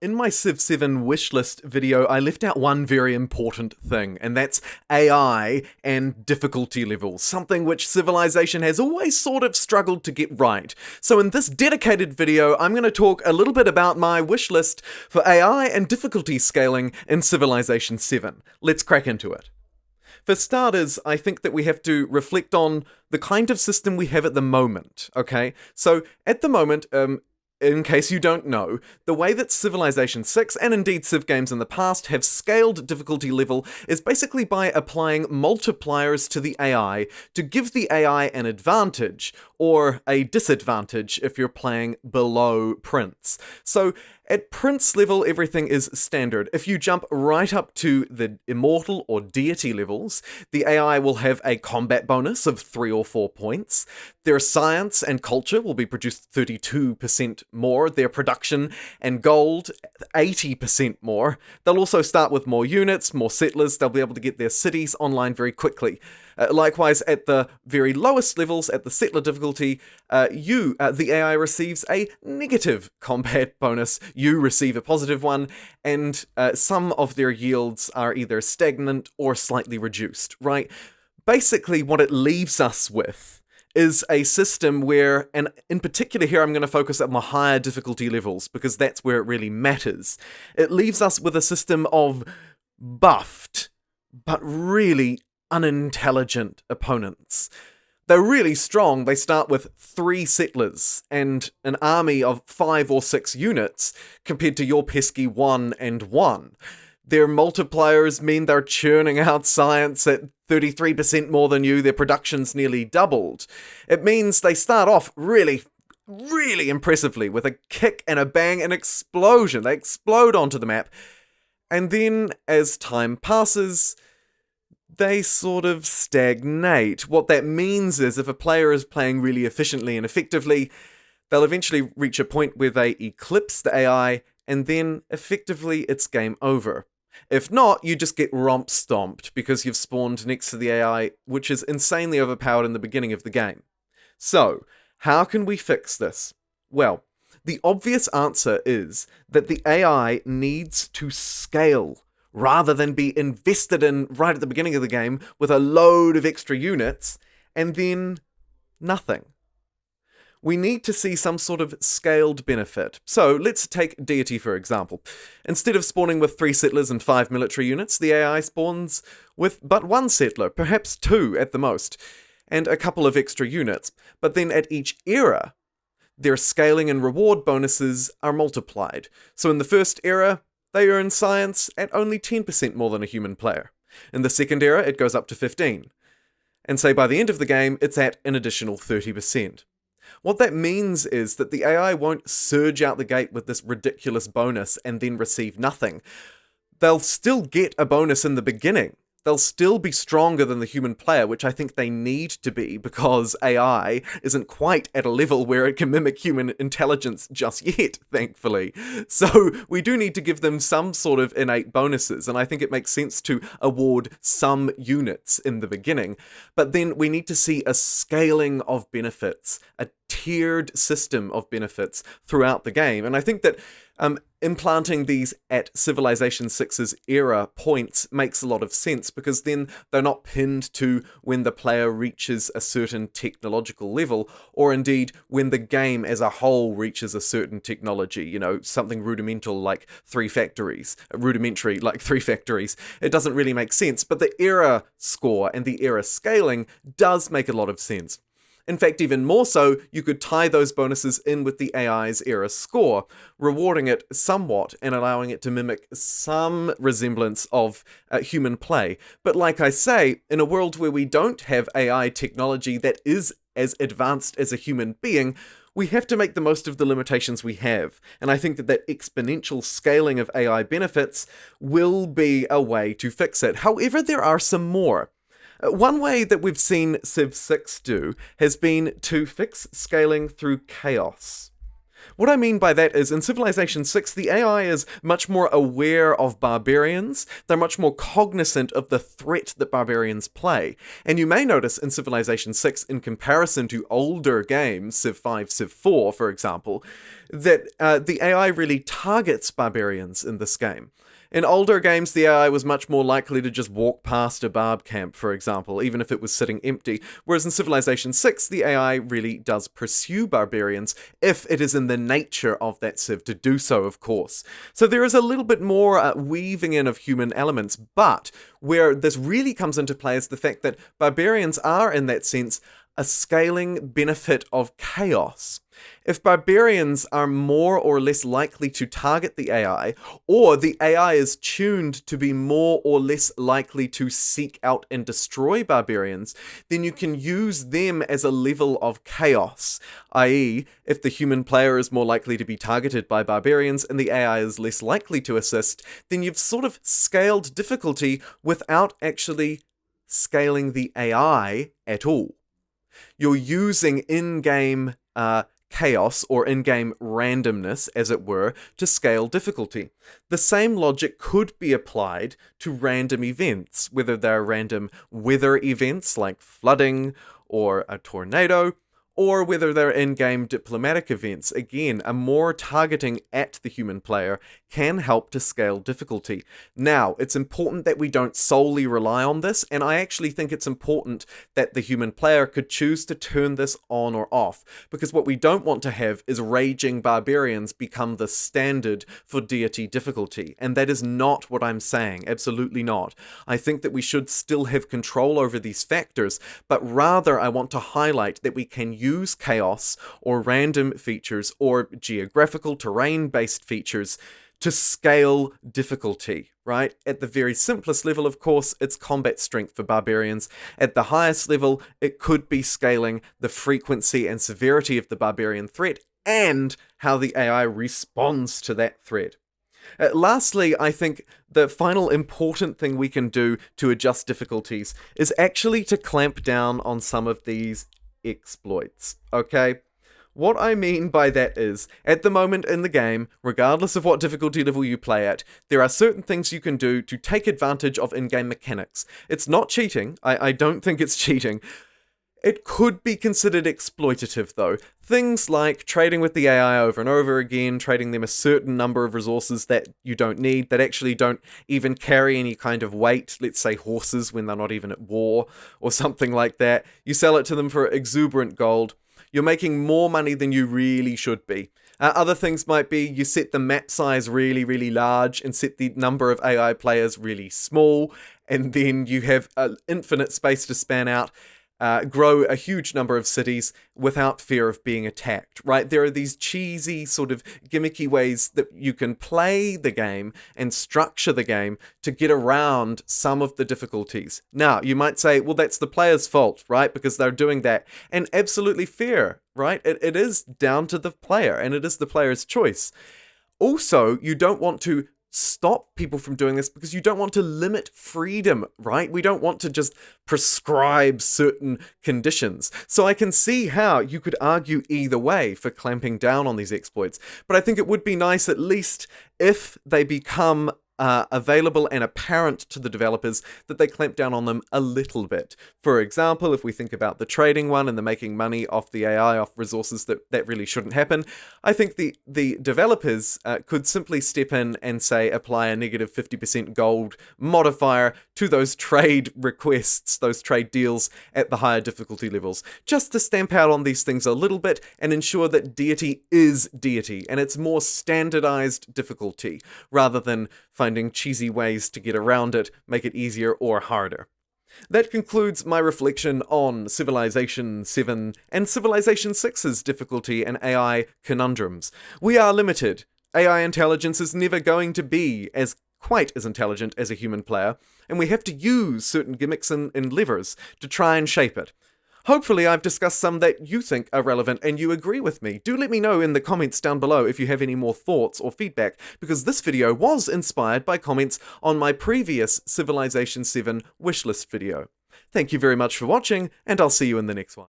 In my Civ 7 wishlist video, I left out one very important thing, and that's AI and difficulty levels, something which Civilization has always sort of struggled to get right. So in this dedicated video, I'm going to talk a little bit about my wishlist for AI and difficulty scaling in Civilization 7. Let's crack into it. For starters, I think that we have to reflect on the kind of system we have at the moment, okay? So at the moment, in case you don't know, the way that Civilization 6 and indeed Civ games in the past have scaled difficulty level is basically by applying multipliers to the AI to give the AI an advantage or a disadvantage if you're playing below Prince. So at Prince level, everything is standard. If you jump right up to the Immortal or Deity levels, the AI will have a combat bonus of 3 or 4 points. Their science and culture will be produced 32% more. Their production and gold, 80% more. They'll also start with more units, more settlers. They'll be able to get their cities online very quickly. Likewise, at the very lowest levels, at the settler difficulty, the AI receives a negative combat bonus. You receive a positive one, and some of their yields are either stagnant or slightly reduced, right? Basically, what it leaves us with is a system where, and in particular here I'm going to focus on the higher difficulty levels, because that's where it really matters. It leaves us with a system of buffed, but really unintelligent opponents. They're really strong. They start with 3 settlers and an army of 5 or 6 units compared to your pesky 1 and 1. Their multipliers mean they're churning out science at 33% more than you. Their production's nearly doubled. It means they start off really impressively with a kick and a bang, an explosion. They explode onto the map. And then as time passes, they sort of stagnate. What that means is if a player is playing really efficiently and effectively, they'll eventually reach a point where they eclipse the AI, and then effectively it's game over. If not, you just get romp stomped because you've spawned next to the AI, which is insanely overpowered in the beginning of the game. So, how can we fix this? Well, the obvious answer is that the AI needs to scale rather than be invested in right at the beginning of the game with a load of extra units and then nothing. We need to see some sort of scaled benefit. So let's take Deity for example. Instead of spawning with 3 settlers and 5 military units, the AI spawns with but 1 settler, perhaps 2 at the most, and a couple of extra units. But then at each era, their scaling and reward bonuses are multiplied. So in the first era, they earn science at only 10% more than a human player. In the second era, it goes up to 15. And say by the end of the game, it's at an additional 30%. What that means is that the AI won't surge out the gate with this ridiculous bonus and then receive nothing. They'll still get a bonus in the beginning. They'll still be stronger than the human player, which I think they need to be because AI isn't quite at a level where it can mimic human intelligence just yet, thankfully. So we do need to give them some sort of innate bonuses, and I think it makes sense to award some units in the beginning. But then we need to see a scaling of benefits, a tiered system of benefits throughout the game. And I think that implanting these at Civilization 6's era points makes a lot of sense, because then they're not pinned to when the player reaches a certain technological level, or indeed when the game as a whole reaches a certain technology, you know, something rudimentary like 3 factories. It doesn't really make sense, but the era score and the era scaling does make a lot of sense. In fact, even more so, you could tie those bonuses in with the AI's era score, rewarding it somewhat and allowing it to mimic some resemblance of human play. But like I say, in a world where we don't have AI technology that is as advanced as a human being, we have to make the most of the limitations we have. And I think that exponential scaling of AI benefits will be a way to fix it. However, there are some more. One way that we've seen Civ 6 do has been to fix scaling through chaos. What I mean by that is, in Civilization 6, the AI is much more aware of barbarians, they're much more cognizant of the threat that barbarians play. And you may notice in Civilization 6, in comparison to older games, Civ 5, Civ 4, for example, that the AI really targets barbarians in this game. In older games, the AI was much more likely to just walk past a barb camp, for example, even if it was sitting empty, whereas in Civilization 6, the AI really does pursue barbarians, if it is in the nature of that civ to do so, of course. So there is a little bit more weaving in of human elements, but where this really comes into play is the fact that barbarians are, in that sense, a scaling benefit of chaos. If barbarians are more or less likely to target the AI, or the AI is tuned to be more or less likely to seek out and destroy barbarians, then you can use them as a level of chaos, i.e., if the human player is more likely to be targeted by barbarians and the AI is less likely to assist, then you've sort of scaled difficulty without actually scaling the AI at all. You're using in-game chaos or in-game randomness, as it were, to scale difficulty. The same logic could be applied to random events, whether they're random weather events like flooding or a tornado, or whether they're in-game diplomatic events. Again, a more targeting at the human player can help to scale difficulty. Now, it's important that we don't solely rely on this, and I actually think it's important that the human player could choose to turn this on or off, because what we don't want to have is raging barbarians become the standard for deity difficulty, and that is not what I'm saying, absolutely not. I think that we should still have control over these factors, but rather I want to highlight that we can use chaos or random features or geographical terrain-based features to scale difficulty, right? At the very simplest level, of course, it's combat strength for barbarians. At the highest level, it could be scaling the frequency and severity of the barbarian threat and how the AI responds to that threat. Lastly, I think the final important thing we can do to adjust difficulties is actually to clamp down on some of these exploits, okay? What I mean by that is, at the moment in the game, regardless of what difficulty level you play at, there are certain things you can do to take advantage of in-game mechanics. It's not cheating, I don't think it's cheating. It could be considered exploitative though. Things like trading with the AI over and over again, trading them a certain number of resources that you don't need, that actually don't even carry any kind of weight, let's say horses when they're not even at war, or something like that. You sell it to them for exuberant gold. You're making more money than you really should be. Other things might be you set the map size really, really large and set the number of AI players really small, and then you have infinite space to span out. Grow a huge number of cities without fear of being attacked, right? There are these cheesy sort of gimmicky ways that you can play the game and structure the game to get around some of the difficulties. Now, you might say, well, that's the player's fault, right? Because they're doing that. And absolutely fair, right? It is down to the player, and it is the player's choice. Also, you don't want to stop people from doing this because you don't want to limit freedom, right? We don't want to just prescribe certain conditions. So I can see how you could argue either way for clamping down on these exploits, but I think it would be nice, at least if they become available and apparent to the developers, that they clamp down on them a little bit. For example, if we think about the trading one and the making money off the AI, off resources that really shouldn't happen, I think the developers could simply step in and say apply a negative 50% gold modifier to those trade requests, those trade deals at the higher difficulty levels, just to stamp out on these things a little bit and ensure that deity is deity and it's more standardized difficulty rather than finding cheesy ways to get around it, make it easier or harder. That concludes my reflection on Civilization 7 and Civilization 6's difficulty and AI conundrums. We are limited. AI intelligence is never going to be quite as intelligent as a human player, and we have to use certain gimmicks and levers to try and shape it. Hopefully I've discussed some that you think are relevant and you agree with me. Do let me know in the comments down below if you have any more thoughts or feedback, because this video was inspired by comments on my previous Civilization 7 wishlist video. Thank you very much for watching, and I'll see you in the next one.